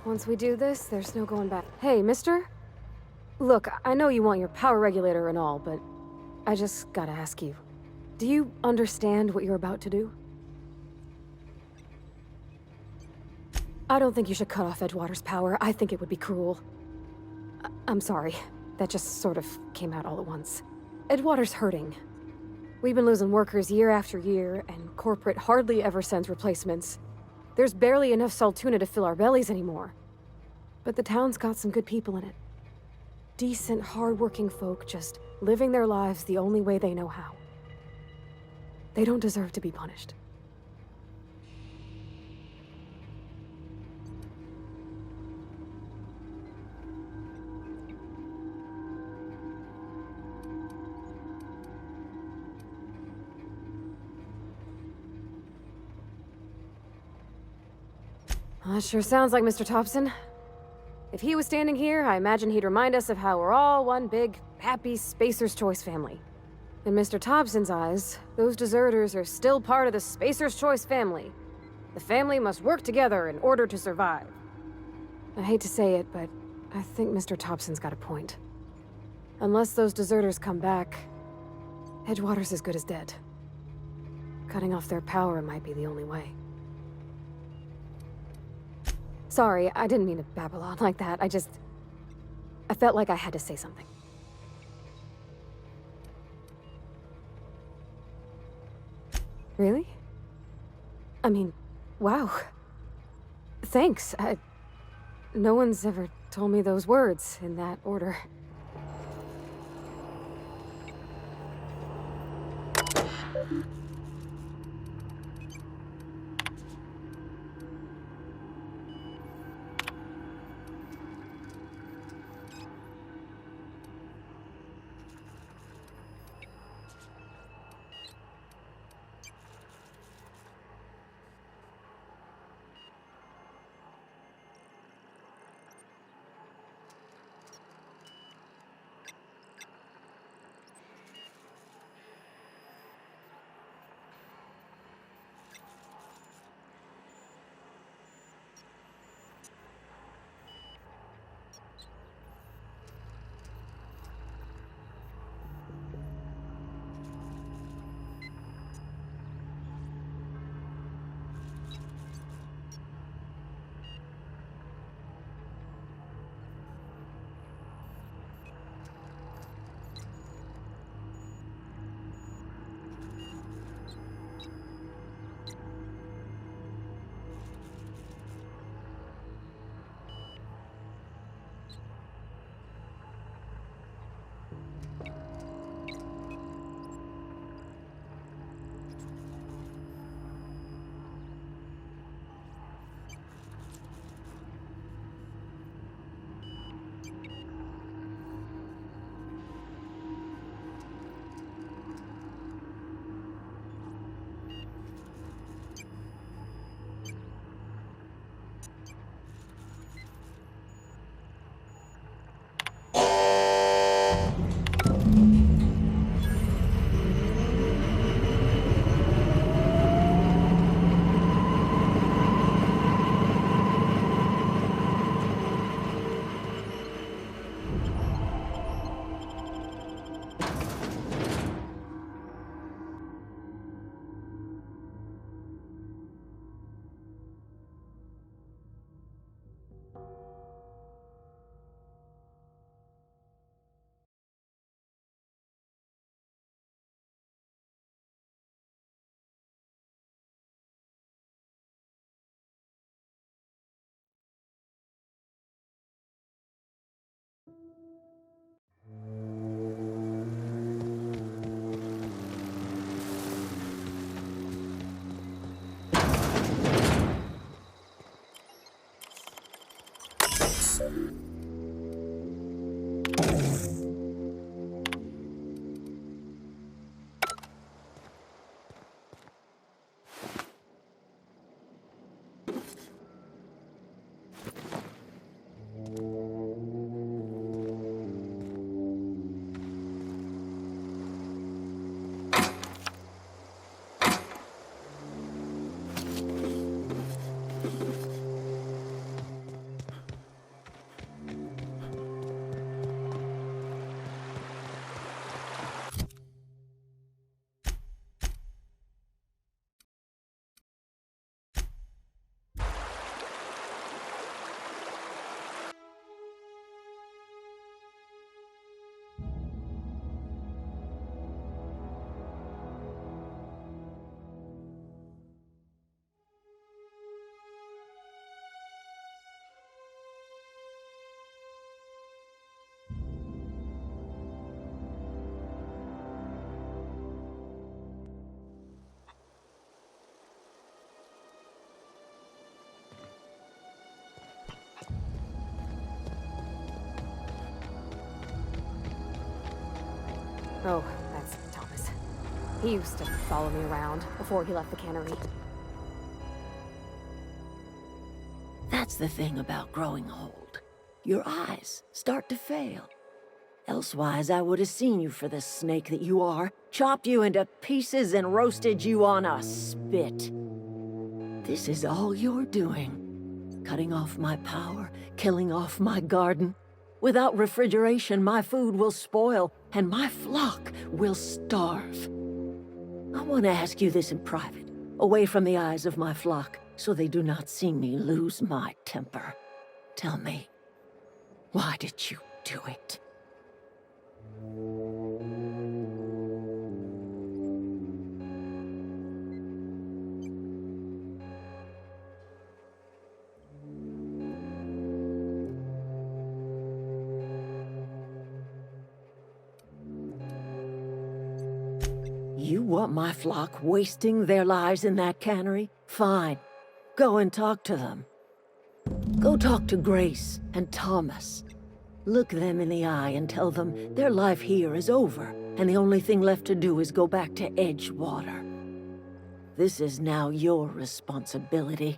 Once we do this, there's no going back. Hey, mister? Look, I know you want your power regulator and all, but I just gotta ask you. Do you understand what you're about to do? I don't think you should cut off Edgewater's power. I think it would be cruel. I'm sorry. That just sort of came out all at once. Edgewater's hurting. We've been losing workers year after year, and corporate hardly ever sends replacements. There's barely enough Saltuna to fill our bellies anymore. But the town's got some good people in it. Decent, hard-working folk just living their lives the only way they know how. They don't deserve to be punished. Well, that sure sounds like Mr. Thompson. If he was standing here, I imagine he'd remind us of how we're all one big, happy Spacer's Choice family. In Mr. Thompson's eyes, those deserters are still part of the Spacer's Choice family. The family must work together in order to survive. I hate to say it, but I think Mr. Thompson's got a point. Unless those deserters come back, Edgewater's as good as dead. Cutting off their power might be the only way. Sorry, I didn't mean to babble on like that. I felt like I had to say something. Really? I mean, wow. Thanks. No one's ever told me those words in that order. Oh, that's Thomas. He used to follow me around before he left the cannery. That's the thing about growing old. Your eyes start to fail. Elsewise, I would have seen you for the snake that you are, chopped you into pieces and roasted you on a spit. This is all you're doing. Cutting off my power, killing off my garden. Without refrigeration, my food will spoil, and my flock will starve. I want to ask you this in private, away from the eyes of my flock, so they do not see me lose my temper. Tell me, why did you do it? You want my flock wasting their lives in that cannery? Fine. Go and talk to them. Go talk to Grace and Thomas. Look them in the eye and tell them their life here is over, and the only thing left to do is go back to Edgewater. This is now your responsibility.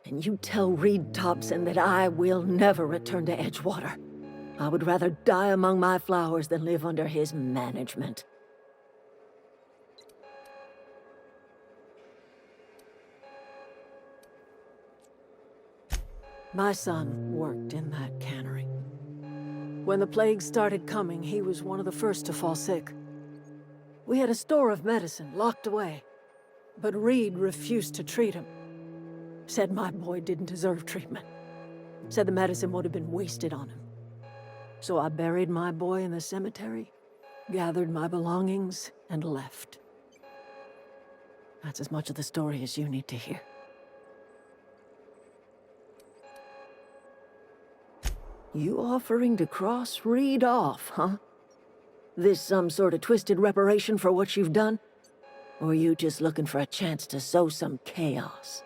And you tell Reed Thompson that I will never return to Edgewater. I would rather die among my flowers than live under his management. My son worked in that cannery. When the plague started coming, he was one of the first to fall sick. We had a store of medicine locked away, but Reed refused to treat him. Said my boy didn't deserve treatment. Said the medicine would have been wasted on him. So I buried my boy in the cemetery, gathered my belongings, and left. That's as much of the story as you need to hear. You offering to cross Reed off, huh? This some sort of twisted reparation for what you've done? Or you just looking for a chance to sow some chaos?